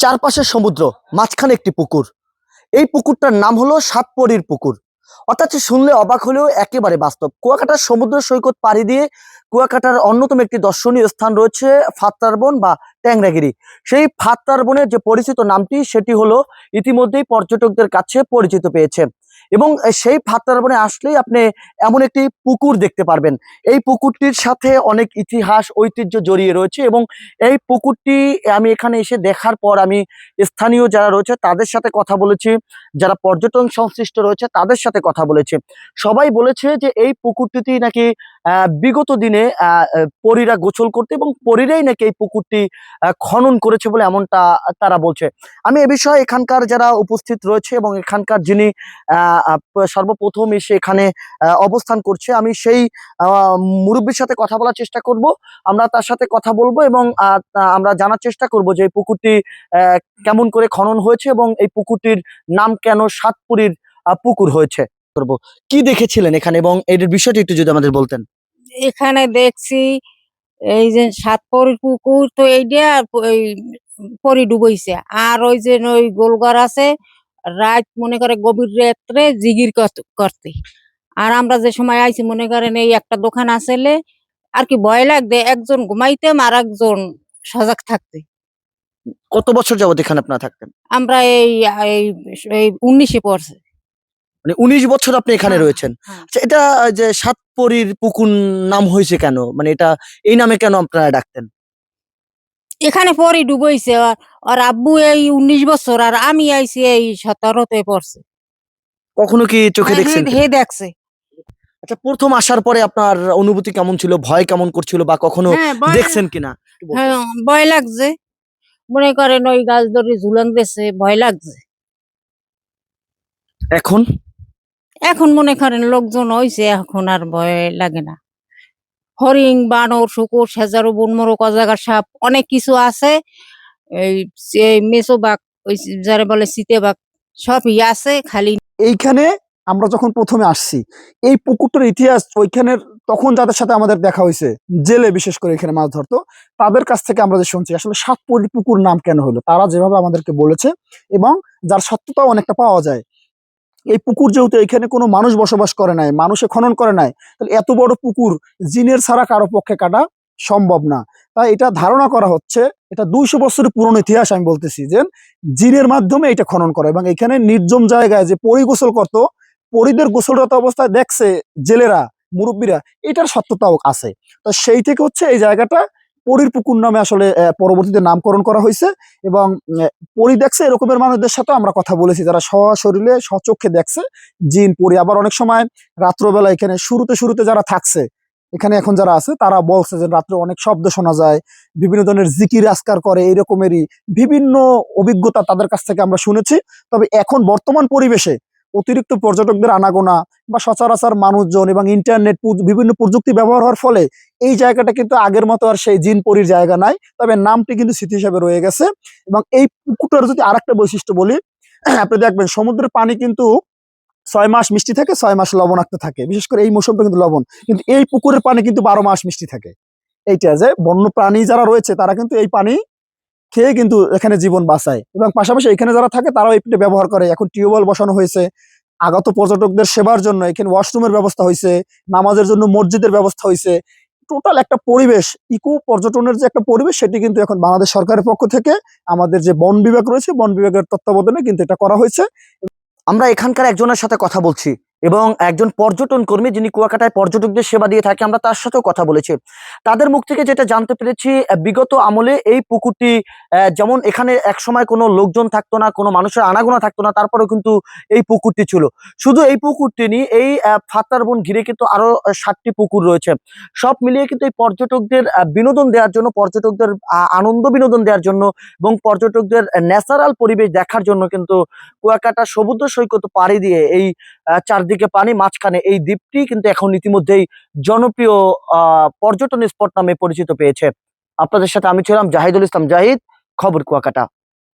চারপাশে সমুদ্র, মাঝখানে একটি পুকুর। এই পুকুরটার নাম হলো সাতপরির পুকুর। অর্থাৎ শুনলে অবাক হলেও একেবারে বাস্তব। কুয়াকাটার সমুদ্র সৈকত পাড়ি দিয়ে কুয়াকাটার অন্যতম একটি দর্শনীয় স্থান রয়েছে ফাত্রার বন বা ট্যাংরাগিরি। সেই ফাত্রার বনের যে পরিচিত নামটি সেটি হলো ইতিমধ্যেই পর্যটকদের কাছে পরিচিত পেয়েছে। এবং সেই ফাত্রার বনে আসলেই আপনি এমন একটি পুকুর দেখতে পারবেন। এই পুকুরটির সাথে অনেক ইতিহাস ঐতিহ্য জড়িয়ে রয়েছে এবং এই পুকুরটি আমি এখানে এসে দেখার পর আমি স্থানীয় যারা রয়েছে তাদের সাথে কথা বলেছি, যারা পর্যটন সংশ্লিষ্ট রয়েছে তাদের সাথে কথা বলেছে। সবাই বলেছে যে এই পুকুরটিতেই নাকি বিগত দিনে পরীরা গোসল করতে এবং পরীরাই নাকি এই পুকুরটি খনন করেছে বলে এমনটা তারা বলছে। আমি এ বিষয়ে এখানকার যারা উপস্থিত রয়েছে এবং এখানকার যিনি সর্বপ্রথম এসে এখানে অবস্থান করছে, আমি সেই মুরব্বীর সাথে কথা বলার চেষ্টা করব। আমরা তার সাথে কথা বলবো এবং আমরা জানার চেষ্টা করব যে এই পুকুরটি কেমন করে খনন হয়েছে এবং এই পুকুরটির নাম কেন সাতপুরীর পুকুর হয়েছে। করব কি দেখেছিলেন এখানে এবং এর বিষয়টি একটু যদি আমাদের বলতেন। এখানে দেখছি এই যে সাতপরির পুকুর, তো এইটা ওই পরি ডুবইছে। আর ওই যে ওই গোলঘর আছে, রাত মনে করে গভীর রাত্রে জিগির করতে। আর আমরা যে সময় আইছি মনে করেন এই একটা দোকান আসলে আর কি ভয় লাগবে, একজন ঘুমাইতাম আর একজন সজাগ থাকতে। কত বছর যাবত এখানে আপনারা থাকতেন? আমরা এই এই এই 19-এ পড়ছে। মানে 19 বছর আপনি এখানে রয়েছেন। আচ্ছা, এটা যে সাতপরির পুকুর নাম হয়েছে কেন, মানে এটা এই নামে কেন আপনারা ডাকতেন? এখানে পরি ডুবইছে। আর আব্বু এই 19 বছর আর আমি আইছি এই 17-তে পড়ছে। কখনো কি চোখে দেখছেন? হে দেখছে। আচ্ছা, প্রথম আসার পরে আপনার অনুভূতি কেমন ছিল, ভয় কেমন করছিল বা কখনো দেখছেন কিনা? হ্যাঁ, ভয় লাগছে। মনে করেন ওই গাছ ধরে ঝুলন দিছে, ভয় লাগছে। এখন এখন মনে করেন লোকজন হইছে, এখন আর ভয় লাগে না। হরিণ, বানর, শুকুর, সেজারু, বুনমোরক, অজগর সাপ অনেক কিছু আছে। এই মেছো বাঘ, ওই যারা বলে চিতে বাঘ, সবই আছে। খালি এইখানে আমরা যখন প্রথমে আসছি, এই পুকুরটার ইতিহাস ওইখানের তখন যাদের সাথে আমাদের দেখা হয়েছে, জেলে বিশেষ করে এখানে মাছ ধরতো, তাদের কাছ থেকে আমরা যে শুনছি আসলে সাতপরি পুকুর নাম কেন হলো, তারা যেভাবে আমাদেরকে বলেছে এবং যার সত্যতাও অনেকটা পাওয়া যায়। এই পুকুর যেহেতু এখানে কোনো মানুষ বসবাস করে নাই, মানুষে খনন করে নাই, তাহলে এত বড় পুকুর জিনের ছাড়া কারো পক্ষে কাটা সম্ভব না। তাই এটা ধারণা করা হচ্ছে এটা 200 বছরের পুরনো ইতিহাস। আমি বলতেছি যে জিনের মাধ্যমে এটা খনন করে এবং এখানে নির্জম জায়গায় যে পরি গোসল করতো, পরিদের গোসলরত অবস্থায় দেখছে জেলেরা, মুরব্বীরা, এটার সত্যতাও আছে। তো সেই থেকে হচ্ছে এই জায়গাটা পরির পুকুর নামে আসলে পরবর্তীতে নামকরণ করা হয়েছে। এবং পরি দেখছে এরকমের মানুষদের সাথে আমরা কথা বলেছি যারা সশরীরে সচক্ষে দেখছে জিন পরি। আবার অনেক সময় রাত্রবেলা এখানে শুরুতে যারা থাকছে, এখানে এখন যারা আছে তারা বলছে যে রাত্রে অনেক শব্দ শোনা যায়, বিভিন্ন ধরনের জিকির আজকার করে, এইরকমেরই বিভিন্ন অভিজ্ঞতা তাদের কাছ থেকে আমরা শুনেছি। তবে এখন বর্তমান পরিবেশে অতিরিক্ত পর্যটকদের আনাগোনা বা সচরাচর মানুষজন এবং ইন্টারনেট বিভিন্ন প্রযুক্তি ব্যবহার হওয়ার ফলে এই জায়গাটা কিন্তু আগের মতো আর সেই জিন পরির জায়গা নাই, তবে নামটি কিন্তু স্মৃতি হিসাবে রয়ে গেছে। এবং এই পুকুরটার যদি আরেকটা বৈশিষ্ট্য বলি, আপনি দেখবেন সমুদ্রের পানি কিন্তু 6 মাস মিষ্টি থাকে, 6 মাস লবণাক্ত থাকে, বিশেষ করে এই মৌসুমটা কিন্তু লবণ। কিন্তু এই পুকুরের পানি কিন্তু 12 মাস মিষ্টি থাকে। এইটা যে বন্য প্রাণী যারা রয়েছে তারা কিন্তু এই পানি খেয়ে কিন্তু এখানে জীবন বাঁচায় এবং পাশাপাশি এখানে যারা থাকে তারাও এটা ব্যবহার করে। এখন টিউবওয়েল বসানো হয়েছে, আগত পর্যটকদের সেবার জন্য এখানে ওয়াশরুমের ব্যবস্থা হয়েছে, নামাজের জন্য মসজিদের ব্যবস্থা হয়েছে। টোটাল একটা পরিবেশ, ইকো পর্যটনের যে একটা পরিবেশ, সেটি কিন্তু এখন বাংলাদেশ সরকারের পক্ষ থেকে আমাদের যে বন বিভাগ রয়েছে, বন বিভাগের তত্ত্বাবধানে কিন্তু এটা করা হয়েছে। আমরা এখানকার একজনের সাথে কথা বলছি এবং একজন পর্যটন কর্মী যিনি কুয়াকাটায় পর্যটকদের সেবা দিয়ে থাকে, আমরা তার সাথেও কথা বলেছি। তাদের মুখ থেকে যেটা জানতে পেরেছি, বিগত আমলে এই পুকুরটি যেমন এখানে একসময় কোনো লোকজন থাকতো না, কোনো মানুষের আনাগোনা থাকতো না, তারপরেও কিন্তু এই পুকুরটি ছিল। শুধু এই পুকুরটি নিয়ে এই ফাত্রার বন ঘিরে কিন্তু আরো 7টি পুকুর রয়েছে। সব মিলিয়ে কিন্তু এই পর্যটকদের বিনোদন দেওয়ার জন্য, পর্যটকদের আনন্দ বিনোদন দেওয়ার জন্য এবং পর্যটকদের ন্যাচারাল পরিবেশ দেখার জন্য কিন্তু কুয়াকাটা সমুদ্র সৈকত পাড়ি দিয়ে এই চারদিকে পানি, মাঝখানে এই দ্বীপটি কিন্তু এখন ইতিমধ্যেই জনপ্রিয় পর্যটন স্পট নামে পরিচিত পেয়েছে। আপনাদের সাথে আমি ছিলাম জাহিদুল ইসলাম জাহিদ, খবর কুয়াকাটা।